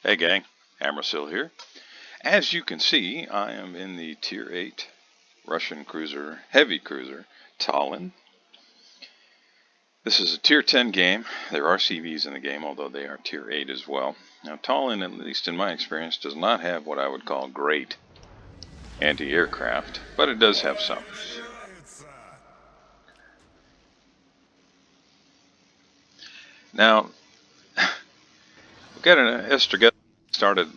Hey gang, Hammersill here. As you can see, I am in the Tier 8 Russian cruiser, heavy cruiser, Tallinn. This is a Tier 10 game. There are CVs in the game, although they are Tier 8 as well. Now Tallinn, at least in my experience, does not have what I would call great anti-aircraft, but it does have some. Now, we've got an Estraget started,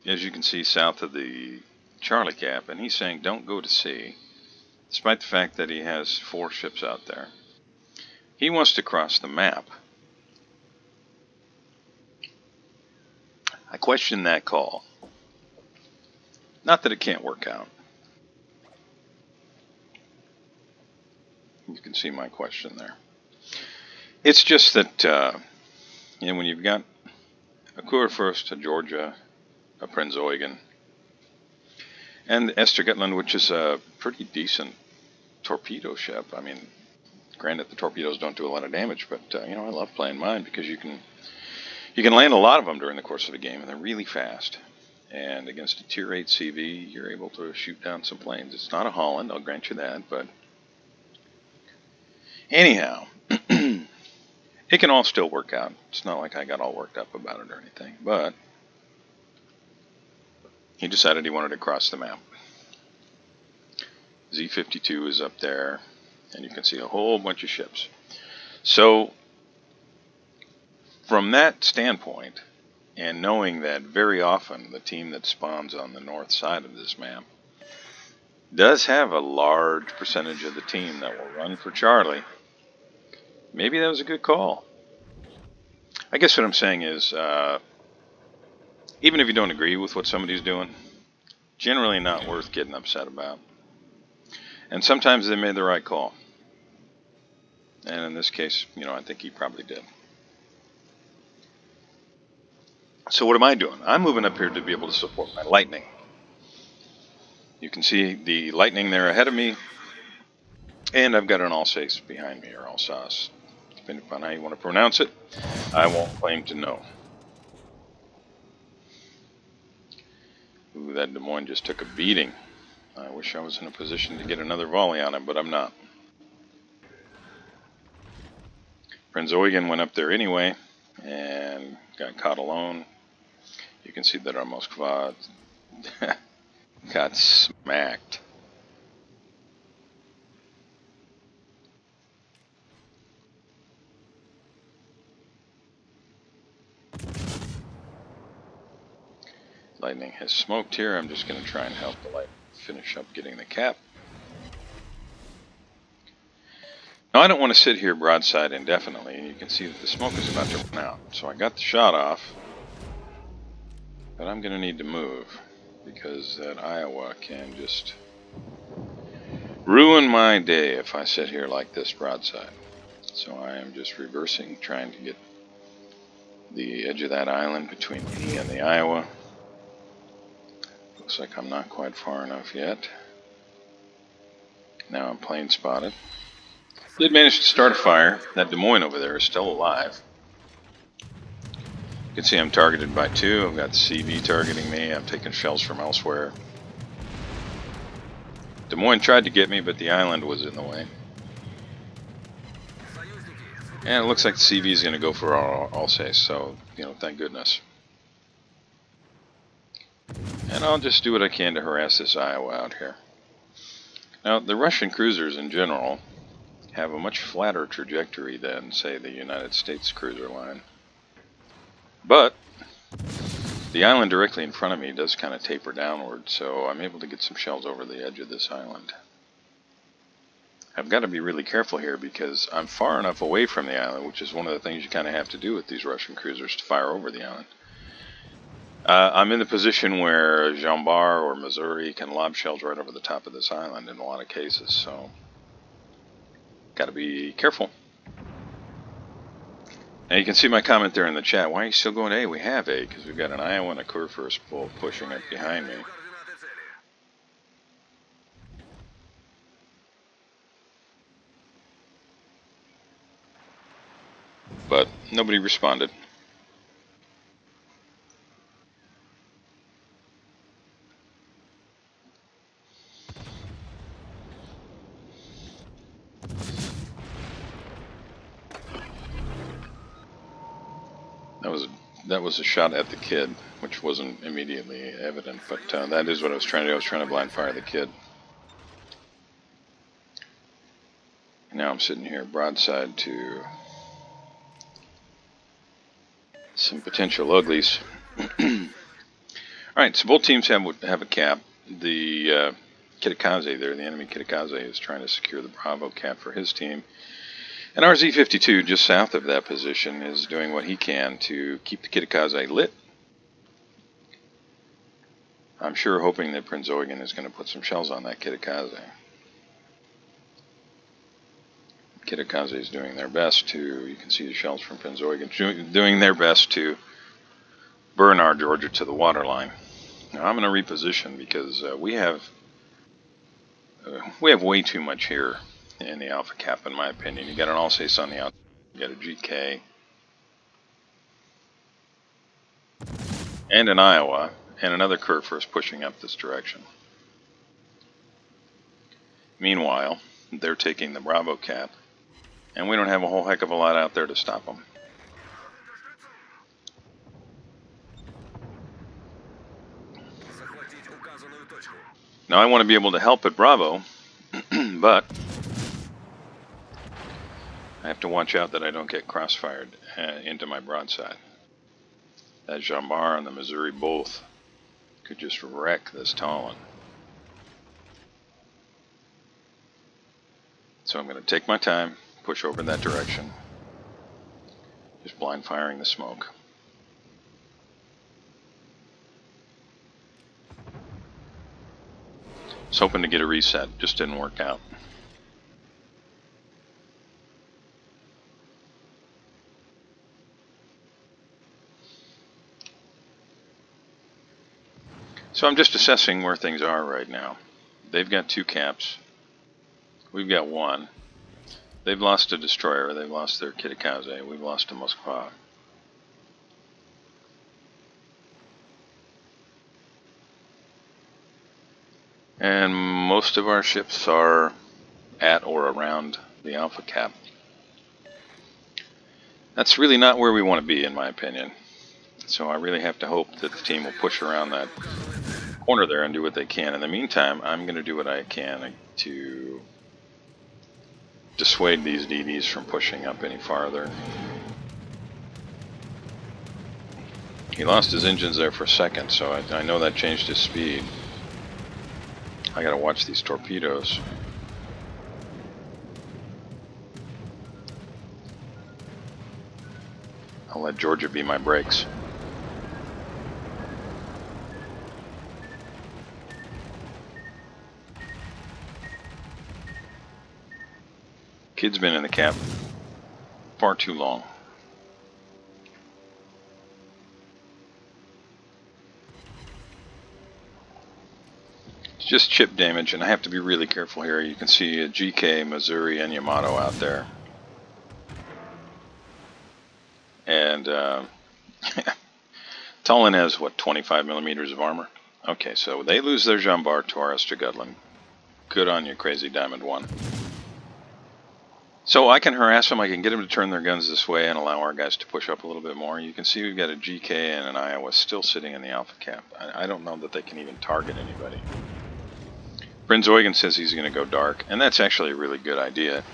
as you can see, south of the Charlie Cap, and he's saying don't go to sea, despite the fact that he has 4 ships out there. He wants to cross the map. I question that call. Not that it can't work out. You can see my question there. It's just that, when you've got a Kurfürst, a Georgia, a Prinz Eugen, and Estergötland, which is a pretty decent torpedo ship. I mean, granted, the torpedoes don't do a lot of damage, but I love playing mine because you can land a lot of them during the course of a game, and they're really fast. And against a Tier 8 CV, you're able to shoot down some planes. It's not a Holland, I'll grant you that, but anyhow, it can all still work out. It's not like I got all worked up about it or anything, but he decided he wanted to cross the map. Z-52 is up there, and you can see a whole bunch of ships. So, from that standpoint, and knowing that very often the team that spawns on the north side of this map does have a large percentage of the team that will run for Charlie, maybe that was a good call. I guess what I'm saying is, even if you don't agree with what somebody's doing, generally not worth getting upset about. And sometimes they made the right call. And in this case, I think he probably did. So what am I doing? I'm moving up here to be able to support my Lightning. You can see the Lightning there ahead of me, and I've got an Alsace behind me, or Alsace, depending upon how you want to pronounce it. I won't claim to know. Ooh, that Des Moines just took a beating. I wish I was in a position to get another volley on him, but I'm not. Prinz Eugen went up there anyway, and got caught alone. You can see that our Moskva got smacked. Lightning has smoked here. I'm just going to try and help the Lightning finish up getting the cap. Now, I don't want to sit here broadside indefinitely, and you can see that the smoke is about to run out. So I got the shot off, but I'm going to need to move because that Iowa can just ruin my day if I sit here like this broadside. So I am just reversing, trying to get the edge of that island between me and the Iowa. Looks like I'm not quite far enough yet. Now I'm plane spotted. Did manage to start a fire. That Des Moines over there is still alive. You can see I'm targeted by 2. I've got the CV targeting me. I'm taking shells from elsewhere. Des Moines tried to get me, but the island was in the way. And it looks like the CV is going to go for Alsace, so, thank goodness. And I'll just do what I can to harass this Iowa out here. Now, the Russian cruisers in general have a much flatter trajectory than, say, the United States cruiser line. But the island directly in front of me does kind of taper downward, so I'm able to get some shells over the edge of this island. I've got to be really careful here because I'm far enough away from the island, which is one of the things you kind of have to do with these Russian cruisers to fire over the island. I'm in the position where Jean Bar or Missouri can lob shells right over the top of this island in a lot of cases, so got to be careful. Now you can see my comment there in the chat. Why are you still going A? We have A, because we've got an Iowa and a Kurfürst bull pushing it behind me. But nobody responded. that was a shot at the kid, which wasn't immediately evident, but that is what I was trying to do. I was trying to blind fire the kid. Now I'm sitting here broadside to some potential uglies. Alright, so both teams have a cap. The Kitakaze there, the enemy Kitakaze, is trying to secure the Bravo cap for his team. And our Z-52, just south of that position, is doing what he can to keep the Kitakaze lit. I'm sure hoping that Prince Eugen is going to put some shells on that Kitakaze. Kitakaze is doing their best to, you can see the shells from Prince Eugen, doing their best to burn our Georgia to the waterline. Now I'm going to reposition because we have way too much here in the Alpha Cap, in my opinion. You got an Alsace on the outside, you got a GK, and an Iowa, and another Kurfürst pushing up this direction. Meanwhile, they're taking the Bravo Cap, and we don't have a whole heck of a lot out there to stop them. Now I want to be able to help at Bravo, but I have to watch out that I don't get crossfired into my broadside. That Jean Bart and the Missouri both could just wreck this Tallinn. So I'm going to take my time, push over in that direction, just blind firing the smoke. I was hoping to get a reset, just didn't work out. So I'm just assessing where things are right now. They've got 2 caps. We've got 1. They've lost a destroyer. They've lost their Kitakaze. We've lost a Moskva. And most of our ships are at or around the Alpha Cap. That's really not where we want to be, in my opinion. So I really have to hope that the team will push around that corner there and do what they can. In the meantime, I'm going to do what I can to dissuade these DDs from pushing up any farther. He lost his engines there for a second, so I know that changed his speed. I gotta watch these torpedoes. I'll let Georgia be my brakes. Kid's been in the cap far too long. It's just chip damage, and I have to be really careful here. You can see a GK, Missouri, and Yamato out there. And Tallinn has, what, 25 millimeters of armor? Okay, so they lose their Jean Bart to our Östergötland. Good on you, Crazy Diamond 1. So I can harass them, I can get them to turn their guns this way and allow our guys to push up a little bit more. You can see we've got a GK and an Iowa still sitting in the Alpha Cap. I don't know that they can even target anybody. Prince Eugen says he's going to go dark, and that's actually a really good idea.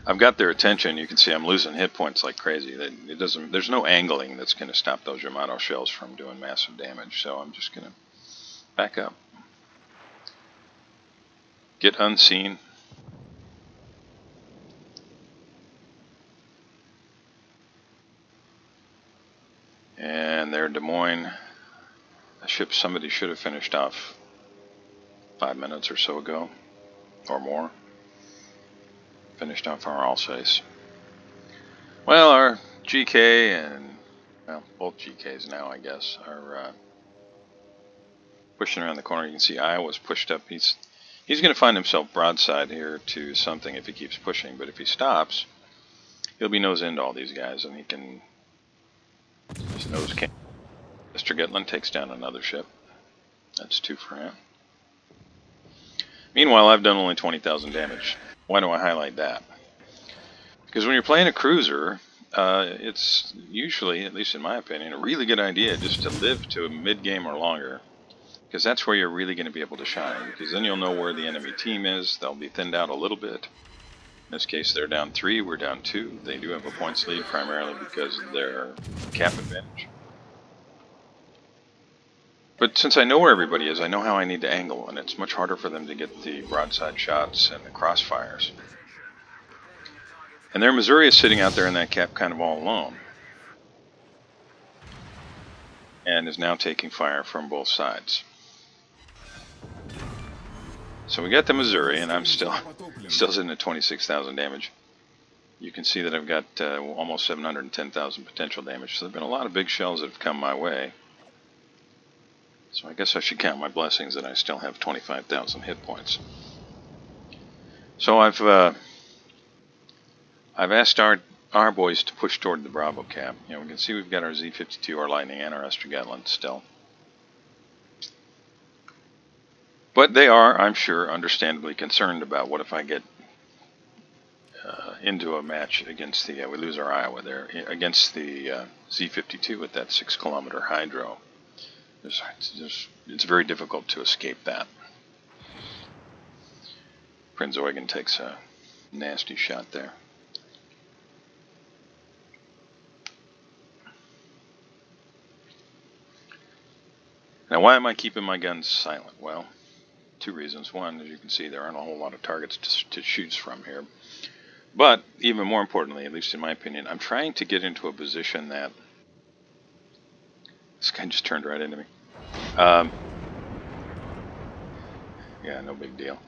I've got their attention. You can see I'm losing hit points like crazy. There's no angling that's going to stop those Yamato shells from doing massive damage, so I'm just going to back up. Get unseen. And there, Des Moines. A ship somebody should have finished off 5 minutes or so ago, or more. Finished off our Alsace. Well, our GK and, well, both GKs now, I guess, are pushing around the corner. You can see Iowa's pushed up. He's going to find himself broadside here to something if he keeps pushing, but if he stops, he'll be nose into all these guys, and he can just nose can. Mr. Gitland takes down another ship. That's 2 for him. Meanwhile, I've done only 20,000 damage. Why do I highlight that? Because when you're playing a cruiser, It's usually, at least in my opinion, a really good idea just to live to a mid-game or longer, because that's where you're really going to be able to shine, because then you'll know where the enemy team is. They'll be thinned out a little bit. In this case, they're down 3, we're down 2. They do have a points lead, primarily because of their cap advantage. But since I know where everybody is, I know how I need to angle, and it's much harder for them to get the broadside shots and the crossfires. And their Missouri is sitting out there in that cap kind of all alone, and is now taking fire from both sides. So we got the Missouri, and I'm still sitting at 26,000 damage. You can see that I've got almost 710,000 potential damage. So there have been a lot of big shells that have come my way. So I guess I should count my blessings that I still have 25,000 hit points. So I've asked our boys to push toward the Bravo cap. You know, we can see we've got our Z-52, our Lightning, and our Estrogatland still. But they are, I'm sure, understandably concerned about what if I get into a match against the, we lose our Iowa there, against the Z-52 with that 6-kilometer hydro. It's very difficult to escape that. Prinz Eugen takes a nasty shot there. Now, why am I keeping my guns silent? Well, 2 reasons. One, as you can see, there aren't a whole lot of targets to shoot from here. But, even more importantly, at least in my opinion, I'm trying to get into a position that... This guy just turned right into me. Yeah, no big deal.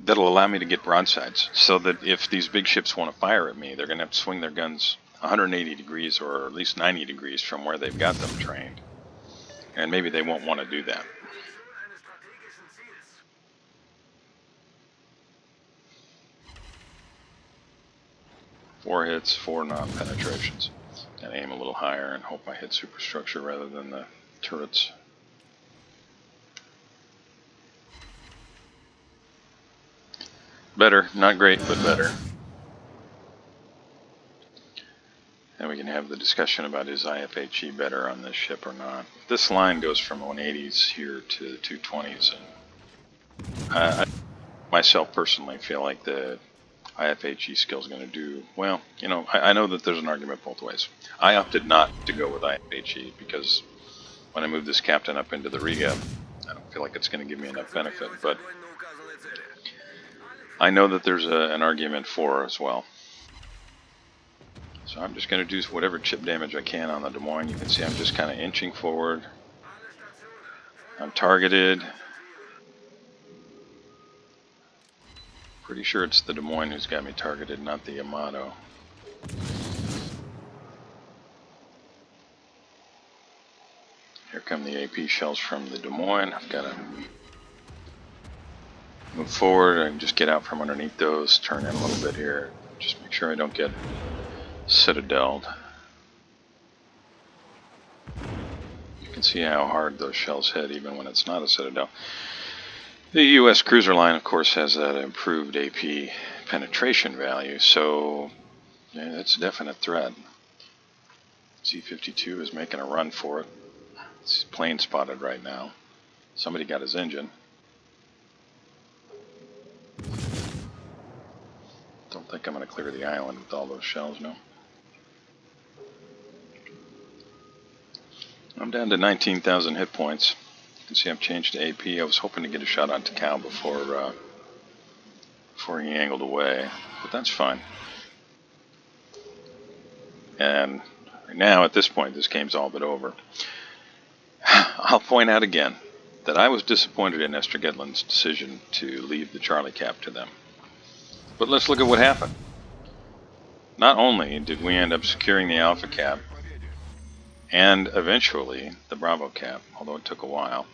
That'll allow me to get broadsides, so that if these big ships want to fire at me, they're going to have to swing their guns 180 degrees or at least 90 degrees from where they've got them trained. And maybe they won't want to do that. Four hits, 4 non-penetrations. And aim a little higher and hope I hit superstructure rather than the turrets. Better, not great, but better. And we can have the discussion about is IFHE better on this ship or not. This line goes from 180s here to 220s, and I myself personally feel like the IFHE skill is going to do well. You know, I know that there's an argument both ways. I opted not to go with IFHE because when I move this captain up into the Riga, I don't feel like it's going to give me enough benefit, but I know that there's an argument for as well. So I'm just going to do whatever chip damage I can on the Des Moines. You can see I'm just kind of inching forward. I'm targeted. Pretty sure it's the Des Moines who's got me targeted, not the Yamato. Here come the AP shells from the Des Moines. I've got to move forward and just get out from underneath those, turn in a little bit here. Just make sure I don't get citadeled. You can see how hard those shells hit even when it's not a citadel. The US cruiser line, of course, has that improved AP penetration value, so yeah, it's a definite threat. Z-52 is making a run for it. It's plane spotted right now. Somebody got his engine. Don't think I'm going to clear the island with all those shells, no. I'm down to 19,000 hit points. You can see I've changed to AP. I was hoping to get a shot on Takao before he angled away, but that's fine. And now, at this point, this game's all but over. I'll point out again that I was disappointed in Estrogatland's decision to leave the Charlie cap to them. But let's look at what happened. Not only did we end up securing the Alpha cap, and eventually the Bravo cap, although it took a while,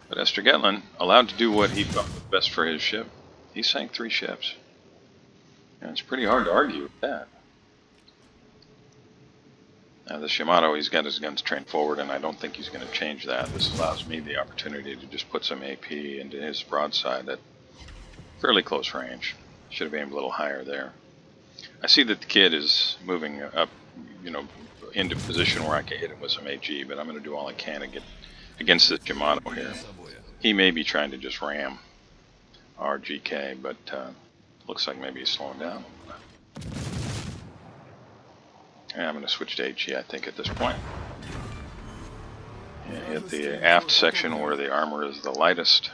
but Estrogatland, allowed to do what he thought was best for his ship, he sank 3 ships. And it's pretty hard to argue with that. Now this Yamato, he's got his guns trained forward, and I don't think he's going to change that. This allows me the opportunity to just put some AP into his broadside at fairly close range. Should have aimed a little higher there. I see that the kid is moving up, you know, into position where I can hit him with some AG, but I'm going to do all I can to get against this Yamato here. He may be trying to just ram our GK, but looks like maybe he's slowing down. And I'm going to switch to AG, I think, at this point. And hit the aft section where the armor is the lightest.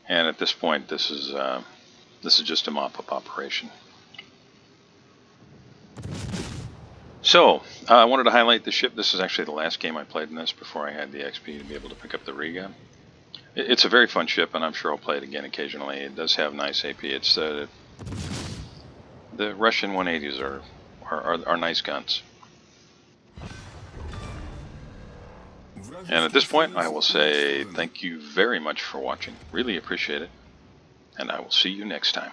And at this point, this is just a mop-up operation. So, I wanted to highlight the ship. This is actually the last game I played in this before I had the XP to be able to pick up the Riga. It's a very fun ship, and I'm sure I'll play it again occasionally. It does have nice AP. It's the Russian 180s are nice guns. And at this point, I will say thank you very much for watching. Really appreciate it. And I will see you next time.